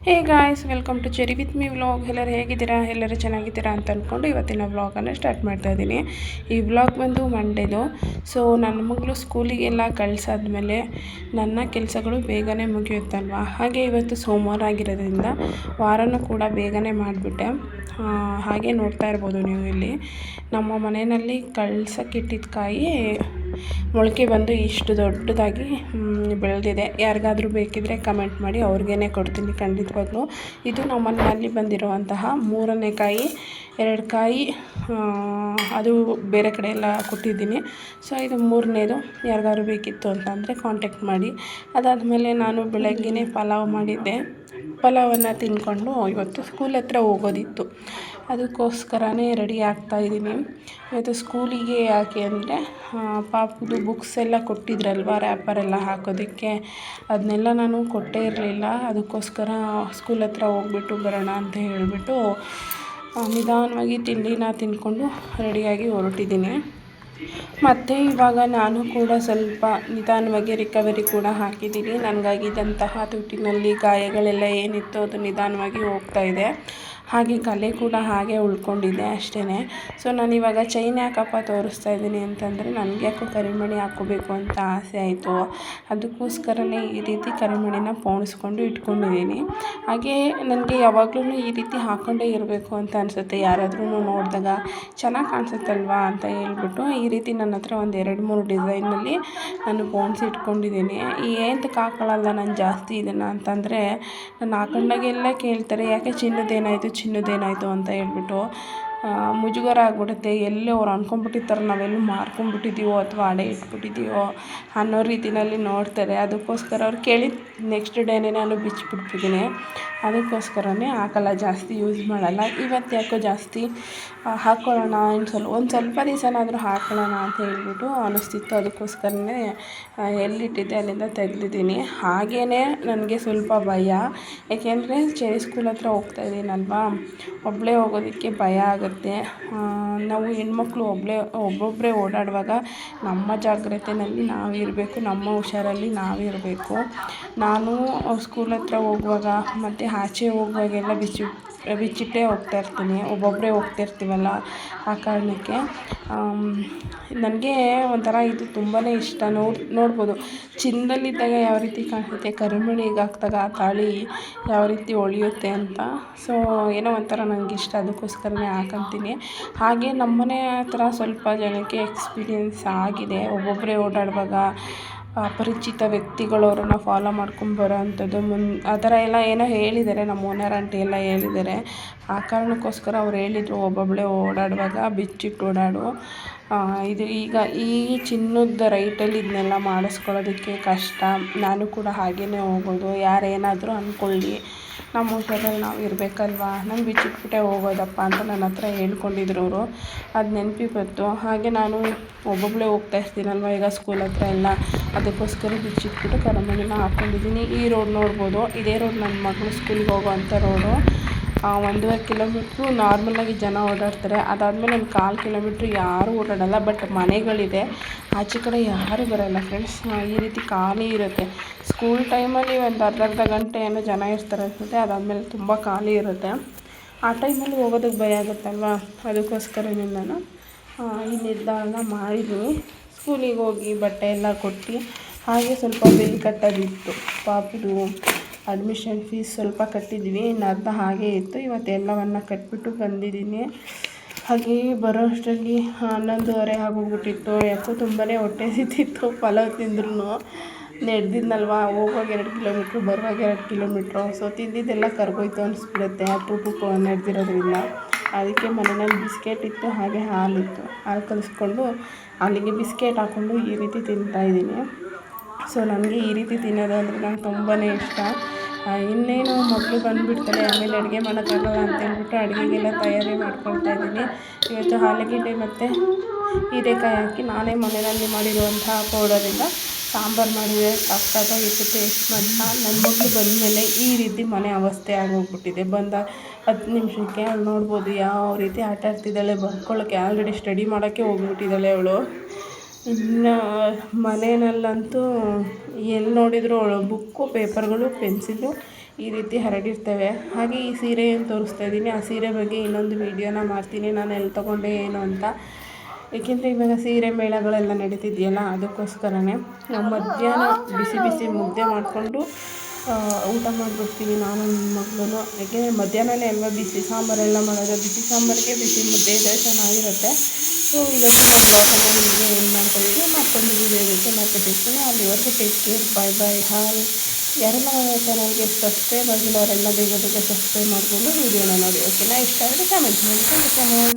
Hey guys, welcome to cherry with me vlog. ಎಲ್ಲರೂ ಹೇಗಿದ್ದೀರಾ? ಎಲ್ಲರೂ ಚೆನ್ನಾಗಿದ್ದೀರಾ ಅಂತ ಅಂದ್ಕೊಂಡು ಇವತ್ತಿನ ವ್ಲಾಗನ್ನು ಸ್ಟಾರ್ಟ್ ಮಾಡ್ತಾ ಇದ್ದೀನಿ. ಈ ವ್ಲಾಗ್ ಬಂದು ಮಂಡೇದು. ಸೊ ನನ್ನ ಮಗಳು ಸ್ಕೂಲಿಗೆಲ್ಲ ಕಳಿಸಾದ್ಮೇಲೆ ನನ್ನ ಕೆಲಸಗಳು ಬೇಗನೆ ಮುಗಿಯುತ್ತಲ್ವ. ಹಾಗೆ ಇವತ್ತು ಸೋಮವಾರ ಆಗಿರೋದ್ರಿಂದ ವಾರನೂ ಕೂಡ ಬೇಗನೆ ಮಾಡಿಬಿಟ್ಟೆ. ಹಾಗೆ ನೋಡ್ತಾ ಇರ್ಬೋದು ನೀವು ಇಲ್ಲಿ ನಮ್ಮ ಮನೆಯಲ್ಲಿ ಕಳ್ಸಕ್ಕಿಟ್ಟಿದ್ದ ಕಾಯಿ ಮೊಳಕೆ ಬಂದು ಇಷ್ಟು ದೊಡ್ಡದಾಗಿ ಬೆಳೆದಿದೆ. ಯಾರಿಗಾದರೂ ಬೇಕಿದ್ದರೆ ಕಮೆಂಟ್ ಮಾಡಿ, ಅವ್ರಿಗೇ ಕೊಡ್ತೀನಿ ಖಂಡಿತವಾಗ್ಲೂ. ಇದು ನಮ್ಮ ಮನೆಯಲ್ಲಿ ಬಂದಿರುವಂತಹ 3ನೇ ಕಾಯಿ. 2 ಕಾಯಿ ಅದು ಬೇರೆ ಕಡೆ ಎಲ್ಲ ಕೊಟ್ಟಿದ್ದೀನಿ. ಸೊ ಇದು 3ನೇದು. ಯಾರಿಗಾದ್ರು ಬೇಕಿತ್ತು ಅಂತಂದರೆ ಕಾಂಟ್ಯಾಕ್ಟ್ ಮಾಡಿ. ಅದಾದಮೇಲೆ ನಾನು ಬೆಳಗ್ಗೆನೇ ಪಲಾವ್ ಮಾಡಿದ್ದೆ. ಪಲಾವನ್ನು ತಿಂದ್ಕೊಂಡು ಇವತ್ತು ಸ್ಕೂಲ್ ಹತ್ರ ಹೋಗೋದಿತ್ತು, ಅದಕ್ಕೋಸ್ಕರನೇ ರೆಡಿ ಆಗ್ತಾಯಿದ್ದೀನಿ. ಇವತ್ತು ಸ್ಕೂಲಿಗೆ ಯಾಕೆ ಅಂದರೆ ಪಾಪದು ಬುಕ್ಸ್ ಎಲ್ಲ ಕೊಟ್ಟಿದ್ರಲ್ವ, ರ್ಯಾಪರೆಲ್ಲ ಹಾಕೋದಕ್ಕೆ, ಅದನ್ನೆಲ್ಲ ನಾನು ಕೊಟ್ಟೇ ಇರಲಿಲ್ಲ. ಅದಕ್ಕೋಸ್ಕರ ಸ್ಕೂಲ್ ಹತ್ರ ಹೋಗ್ಬಿಟ್ಟು ಬರೋಣ ಅಂತ ಹೇಳಿಬಿಟ್ಟು ನಿಧಾನವಾಗಿ ತಿಂಡಿನ ತಿಂದ್ಕೊಂಡು ರೆಡಿಯಾಗಿ ಹೊರಟಿದ್ದೀನಿ. ಮತ್ತು ಇವಾಗ ನಾನು ಕೂಡ ಸ್ವಲ್ಪ ನಿಧಾನವಾಗಿ ರಿಕವರಿ ಕೂಡ ಹಾಕಿದ್ದೀನಿ. ನನಗಾಗಿದ್ದಂತಹ ತುಟಿನಲ್ಲಿ ಗಾಯಗಳೆಲ್ಲ ಏನಿತ್ತು ಅದು ನಿಧಾನವಾಗಿ ಹೋಗ್ತಾಯಿದೆ. ಹಾಗೆ ಕಲೆ ಕೂಡ ಹಾಗೆ ಉಳ್ಕೊಂಡಿದೆ ಅಷ್ಟೇ. ಸೊ ನಾನಿವಾಗ ಚೈನ್ ಯಾಕಪ್ಪ ತೋರಿಸ್ತಾ ಇದ್ದೀನಿ ಅಂತಂದರೆ, ನನಗೆ ಯಾಕೋ ಕರಿಮಣಿ ಹಾಕ್ಕೋಬೇಕು ಅಂತ ಆಸೆ ಆಯಿತು. ಅದಕ್ಕೋಸ್ಕರನೇ ಈ ರೀತಿ ಕರಿಮಣಿನ ಪೋಣಿಸ್ಕೊಂಡು ಇಟ್ಕೊಂಡಿದ್ದೀನಿ. ಹಾಗೆ ನನಗೆ ಯಾವಾಗಲೂ ಈ ರೀತಿ ಹಾಕ್ಕೊಂಡೇ ಇರಬೇಕು ಅಂತ ಅನಿಸುತ್ತೆ. ಯಾರಾದ್ರೂ ನೋಡಿದಾಗ ಚೆನ್ನಾಗಿ ಕಾಣಿಸುತ್ತಲ್ವಾ ಅಂತ ಹೇಳ್ಬಿಟ್ಟು ಈ ರೀತಿ ನನ್ನ ಹತ್ರ ಒಂದು 2-3 ಡಿಸೈನಲ್ಲಿ ನಾನು ಪೋಣಿಸಿ ಇಟ್ಕೊಂಡಿದ್ದೀನಿ. ಏನಕ್ಕೆ ಹಾಕೊಳ್ಳಲ್ಲ ನಾನು ಜಾಸ್ತಿ ಇದನ್ನು ಅಂತಂದರೆ, ನಾನು ಹಾಕೊಂಡಾಗೆಲ್ಲ ಕೇಳ್ತಾರೆ, ಯಾಕೆ ಚಿನ್ನದೇನಾಯಿತು ಅಂತ ಹೇಳ್ಬಿಟ್ಟು ಮುಜುಗರ ಆಗ್ಬಿಡುತ್ತೆ. ಎಲ್ಲೇ ಅವ್ರು ಅಂದ್ಕೊಂಡ್ಬಿಟ್ಟಿರ್ತಾರೆ ನಾವೆಲ್ಲೂ ಮಾರ್ಕೊಂಡ್ಬಿಟ್ಟಿದ್ದೀವೋ ಅಥವಾ ಅಡೆ ಇಟ್ಬಿಟ್ಟಿದ್ದೀವೋ ಅನ್ನೋ ರೀತಿಯಲ್ಲಿ ನೋಡ್ತಾರೆ. ಅದಕ್ಕೋಸ್ಕರ ಅವ್ರು ಕೇಳಿದ ನೆಕ್ಸ್ಟ್ ಡೇನೇ ನಾನು ಬಿಚ್ಚಿಬಿಡ್ತಿದ್ದೀನಿ. ಅದಕ್ಕೋಸ್ಕರನೇ ಹಾಕಲ್ಲ, ಜಾಸ್ತಿ ಯೂಸ್ ಮಾಡಲ್ಲ. ಇವತ್ತು ಯಾಕೋ ಜಾಸ್ತಿ ಹಾಕ್ಕೊಳ್ಳೋಣ, ಒಂದು ಸ್ವಲ್ಪ ದಿವಸನಾದರೂ ಹಾಕ್ಕೊಳ್ಳೋಣ ಅಂತ ಹೇಳ್ಬಿಟ್ಟು ಅನ್ನಿಸ್ತಿತ್ತು. ಅದಕ್ಕೋಸ್ಕರನೇ ಎಲ್ಲಿಟ್ಟಿದ್ದೆ ಅಲ್ಲಿಂದ ತೆಗೆದಿದ್ದೀನಿ. ಹಾಗೆಯೇ ನನಗೆ ಸ್ವಲ್ಪ ಭಯ, ಏಕೆಂದರೆ ಚೆರಿ ಸ್ಕೂಲ್ ಹತ್ರ ಹೋಗ್ತಾ ಇದ್ದೀನಲ್ವಾ, ಒಬ್ಬಳೇ ಹೋಗೋದಕ್ಕೆ ಭಯ ಆಗುತ್ತೆ. ನಾವು ಹೆಣ್ಮಕ್ಳು ಒಬ್ಬೊಬ್ಬರೇ ಓಡಾಡುವಾಗ ನಮ್ಮ ಜಾಗ್ರತೆಯಲ್ಲಿ ನಾವಿರಬೇಕು, ನಮ್ಮ ಹುಷಾರಲ್ಲಿ ನಾವಿರಬೇಕು. ನಾನು ಸ್ಕೂಲ್ ಹತ್ರ ಹೋಗುವಾಗ ಮತ್ತು ಆಚೆ ಹೋಗುವಾಗೆಲ್ಲ ಬಿಚ್ಚಿಟ್ಟೇ ಹೋಗ್ತಾಯಿರ್ತೀನಿ. ಒಬ್ಬೊಬ್ಬರೇ ಹೋಗ್ತಿರ್ತೀವಲ್ಲ, ಆ ಕಾರಣಕ್ಕೆ ನನಗೆ ಒಂಥರ ಇದು ತುಂಬಾ ಇಷ್ಟ. ನೋಡ್ಬೋದು ಚಿನ್ನದಲ್ಲಿದ್ದಾಗ ಯಾವ ರೀತಿ ಕಾಣಿಸುತ್ತೆ, ಕರಿಮಣಿಗೆ ಹಾಕಿದಾಗ ಆ ತಾಳಿ ಯಾವ ರೀತಿ ಹೊಳೆಯುತ್ತೆ ಅಂತ. ಸೊ ಏನೋ ಒಂಥರ ನನಗೆ ಇಷ್ಟ, ಅದಕ್ಕೋಸ್ಕರನೇ ಹಾಕೊತೀನಿ. ಹಾಗೆ ನಮ್ಮನೆ ಹತ್ರ ಸ್ವಲ್ಪ ಜನಕ್ಕೆ ಎಕ್ಸ್ಪೀರಿಯೆನ್ಸ್ ಆಗಿದೆ. ಒಬ್ಬೊಬ್ಬರೇ ಓಡಾಡುವಾಗ ಅಪರಿಚಿತ ವ್ಯಕ್ತಿಗಳು ಅವರನ್ನು ಫಾಲೋ ಮಾಡ್ಕೊಂಬರೋ ಅಂಥದ್ದು ಆ ಥರ ಎಲ್ಲ ಏನೋ ಹೇಳಿದ್ದಾರೆ, ನಮ್ಮ ಓನರ್ ಆಂಟಿ ಎಲ್ಲ ಹೇಳಿದ್ದಾರೆ. ಆ ಕಾರಣಕ್ಕೋಸ್ಕರ ಅವ್ರು ಹೇಳಿದರು, ಒಬ್ಬೊಬ್ಬಳೇ ಓಡಾಡುವಾಗ ಬಿಚ್ಚಿಟ್ಟು ಓಡಾಡು. ಇದು ಈಗ ಈ ಚಿನ್ನದ ರೈಟಲ್ಲಿ ಇದನ್ನೆಲ್ಲ ಮಾಡಿಸ್ಕೊಳ್ಳೋದಕ್ಕೆ ಕಷ್ಟ. ನಾನು ಕೂಡ ಹಾಗೆಯೇ ಹೋಗೋದು. ಯಾರೇನಾದರೂ ಅಂದ್ಕೊಳ್ಳಿ, ನಮ್ಮ ಹುಷಾರಲ್ಲಿ ನಾವು ಇರಬೇಕಲ್ವ, ನಾನು ಬಿಚ್ಚಿಟ್ಬಿಟ್ಟೆ ಹೋಗೋದಪ್ಪ ಅಂತ ನನ್ನ ಹತ್ರ ಹೇಳ್ಕೊಂಡಿದ್ರು ಅವರು. ಅದು ನೆನಪಿಗೆ ಬಂತು. ಹಾಗೆ ನಾನು ಒಬ್ಬೊಬ್ಬಳೇ ಹೋಗ್ತಾ ಇರ್ತೀನಲ್ವ ಈಗ ಸ್ಕೂಲ್ ಹತ್ರ ಎಲ್ಲ, ಅದಕ್ಕೋಸ್ಕರ ಬಿಚ್ಚಿಟ್ಬಿಟ್ಟು ಕರಿಮಣಿನ ಹಾಕ್ಕೊಂಡಿದ್ದೀನಿ. ಈ ರೋಡ್ ನೋಡ್ಬೋದು, ಇದೇ ರೋಡ್ ನನ್ನ ಮಗಳು ಸ್ಕೂಲಿಗೆ ಹೋಗೋವಂಥ ರೋಡು. 1.5 ಕಿಲೋಮೀಟ್ರು ನಾರ್ಮಲಾಗಿ ಜನ ಓಡಾಡ್ತಾರೆ. ಅದಾದಮೇಲೆ ಒಂದು 1/4 ಕಿಲೋಮೀಟ್ರ್ ಯಾರೂ ಓಡಾಡಲ್ಲ, ಬಟ್ ಮನೆಗಳಿದೆ. ಆಚೆ ಕಡೆ ಯಾರೂ ಬರೋಲ್ಲ ಫ್ರೆಂಡ್ಸ್. ಈ ರೀತಿ ಖಾಲಿ ಇರುತ್ತೆ. ಸ್ಕೂಲ್ ಟೈಮಲ್ಲಿ ಒಂದು ಅರ್ಧ ಗಂಟೆ ಏನೋ ಜನ ಇರ್ತಾರೆ ಅನಿಸುತ್ತೆ. ಅದಾದಮೇಲೆ ತುಂಬ ಖಾಲಿ ಇರುತ್ತೆ. ಆ ಟೈಮಲ್ಲಿ ಹೋಗೋದಕ್ಕೆ ಭಯ ಆಗುತ್ತಲ್ವ, ಅದಕ್ಕೋಸ್ಕರನೇ ನಾನು ಈ ನಿರ್ಧಾರನ ಮಾಡಿದ್ದೀನಿ. ಸ್ಕೂಲಿಗೆ ಹೋಗಿ ಬಟ್ಟೆ ಎಲ್ಲ ಕೊಟ್ಟು ಹಾಗೆ ಸ್ವಲ್ಪ ಬಿಲ್ ಕಟ್ಟೋದಿತ್ತು. ಪಾಪದು ಅಡ್ಮಿಷನ್ ಫೀಸ್ ಸ್ವಲ್ಪ ಕಟ್ಟಿದ್ವಿ, ಇನ್ನು ಅರ್ಧ ಹಾಗೇ ಇತ್ತು. ಇವತ್ತು ಎಲ್ಲವನ್ನು ಕಟ್ಬಿಟ್ಟು ಬಂದಿದ್ದೀನಿ. ಹಾಗೆ ಬರೋ ಅಷ್ಟರಲ್ಲಿ 11:30 ಆಗೋಗ್ಬಿಟ್ಟಿತ್ತು. ಯಾಕೋ ತುಂಬಾ ಹೊಟ್ಟೆ ಸಿತ್ತಿತ್ತು. ಪಲಾವ್ ತಿಂದ್ರೂ ನಡೆದಿದ್ನಲ್ವ, ಹೋಗುವಾಗ 2 ಕಿಲೋಮೀಟ್ರು, ಬರುವಾಗ 2 ಕಿಲೋಮೀಟ್ರು. ಸೊ ತಿಂದಿದ್ದೆಲ್ಲ ಕರ್ಗೋಯ್ತು ಅನಿಸ್ಬಿಡುತ್ತೆ ಅಪರೂಪಕ್ಕೆ ನಡೆದಿರೋದ್ರಿಂದ. ಅದಕ್ಕೆ ಮನೆಯಲ್ಲಿ ಬಿಸ್ಕೆಟ್ ಇತ್ತು, ಹಾಗೆ ಹಾಲಿತ್ತು. ಹಾಲು ಕಲಿಸ್ಕೊಂಡು ಅಲ್ಲಿಗೆ ಬಿಸ್ಕೆಟ್ ಹಾಕ್ಕೊಂಡು ಈ ರೀತಿ ತಿಂತಾಯಿದ್ದೀನಿ. ಸೊ ನನಗೆ ಈ ರೀತಿ ತಿನ್ನೋದು ಅಂದರೆ ನಂಗೆ ತುಂಬಾ ಇಷ್ಟ. ಇನ್ನೇನು ಮಕ್ಕಳು ಬಂದುಬಿಡ್ತಾರೆ, ಆಮೇಲೆ ಅಡುಗೆ ಮಾಡೋಕ್ಕಾಗಲ್ಲ ಅಂತೇಳ್ಬಿಟ್ಟು ಅಡುಗೆಗೆಲ್ಲ ತಯಾರಿ ಮಾಡ್ಕೊಳ್ತಾ ಇದ್ದೀನಿ. ಇವತ್ತು ಆಲೂಗೆಡ್ಡೆ ಮತ್ತು ಹೀರೆಕಾಯಿ ಹಾಕಿ ನಾನೇ ಮನೆಯಲ್ಲಿ ಮಾಡಿರುವಂತಹ ಪೌಡರಿಂದ ಸಾಂಬಾರು ಮಾಡಿದರೆ ಸಖತ್ತಾಗಿತ್ತು ಟೇಸ್ಟ್ ಮಾತ್ರ. ನನ್ನ ಮಕ್ಕಳು ಬಂದಮೇಲೆ ಈ ರೀತಿ ಮನೆ ಅವಸ್ಥೆ ಆಗೋಗ್ಬಿಟ್ಟಿದೆ. ಬಂದ 10 ನಿಮಿಷಕ್ಕೆ ಅವಳು ನೋಡ್ಬೋದು ಯಾವ ರೀತಿ ಆಟ ಆಡ್ತಿದ್ದಾಳೆ. ಬರ್ಕೊಳ್ಳೋಕ್ಕೆ ಆಲ್ರೆಡಿ ಸ್ಟಡಿ ಮಾಡೋಕ್ಕೆ ಹೋಗ್ಬಿಟ್ಟಿದ್ದಾಳೆ ಅವಳು. ಇನ್ನು ಮನೆಯಲ್ಲಂತೂ ಎಲ್ಲಿ ನೋಡಿದರೂ ಅವಳು ಬುಕ್ಕು, ಪೇಪರ್ಗಳು, ಪೆನ್ಸಿಲು ಈ ರೀತಿ ಹರಡಿರ್ತವೆ. ಹಾಗೆ ಈ ಸೀರೆ ಏನು ತೋರಿಸ್ತಾ ಇದ್ದೀನಿ, ಆ ಸೀರೆ ಬಗ್ಗೆ ಇನ್ನೊಂದು ವೀಡಿಯೋನ ಮಾಡ್ತೀನಿ, ನಾನು ಎಲ್ಲಿ ತೊಗೊಂಡೆ ಏನು ಅಂತ. ಏಕೆಂದರೆ ಇವಾಗ ಸೀರೆ ಮೇಳಗಳೆಲ್ಲ ನಡೀತಿದೆಯಲ್ಲ, ಅದಕ್ಕೋಸ್ಕರನೇ. ನಾವು ಮಧ್ಯಾಹ್ನ ಬಿಸಿ ಬಿಸಿ ಮುದ್ದೆ ಮಾಡಿಕೊಂಡು ಊಟ ಮಾಡಿಬಿಡ್ತೀವಿ ನಾನು ನನ್ನ ಮಗಳು. ಯಾಕೆಂದರೆ ಮಧ್ಯಾಹ್ನನೇ ಅಲ್ವಾ ಬಿಸಿ ಸಾಂಬಾರೆಲ್ಲ ಮಾಡೋದು, ಬಿಸಿ ಸಾಂಬಾರಿಗೆ ಬಿಸಿ ಮುದ್ದೆ ಇದ್ದರೆ ಚೆನ್ನಾಗಿರುತ್ತೆ. ಸೊ ಇವತ್ತಿನ ಬ್ಲಾಗನ್ನು ನಿಮಗೆ ಏನು ಮಾಡ್ತಾಯಿದ್ದೀನಿ, ಮತ್ತೊಂದು ವೀಡಿಯೋ ಜೊತೆ ಮತ್ತೆ ಸಿಗ್ತೀನಿ. ಅಲ್ಲಿವರೆಗೂ ಟೇಕ್ ಕೇರ್, ಬಾಯ್ ಬಾಯ್, ಹಾಯ್. ಯಾರೆಲ್ಲ ನನ್ನ ಚಾನಲ್ಗೆ ಸಬ್ಸ್ಕ್ರೈಬ್ ಆಗಿಲ್ಲ ಅವರೆಲ್ಲ ಬೇಗ ಬೇಗ ಸಬ್ಸ್ಕ್ರೈಬ್ ಮಾಡಿಕೊಂಡು ವೀಡಿಯೋನ ನೋಡಿ. ಓಕೆನಾ? ಇಷ್ಟ ಆದರೆ ಕಮೆಂಟ್ ಮಾಡಿ. Thank you so much.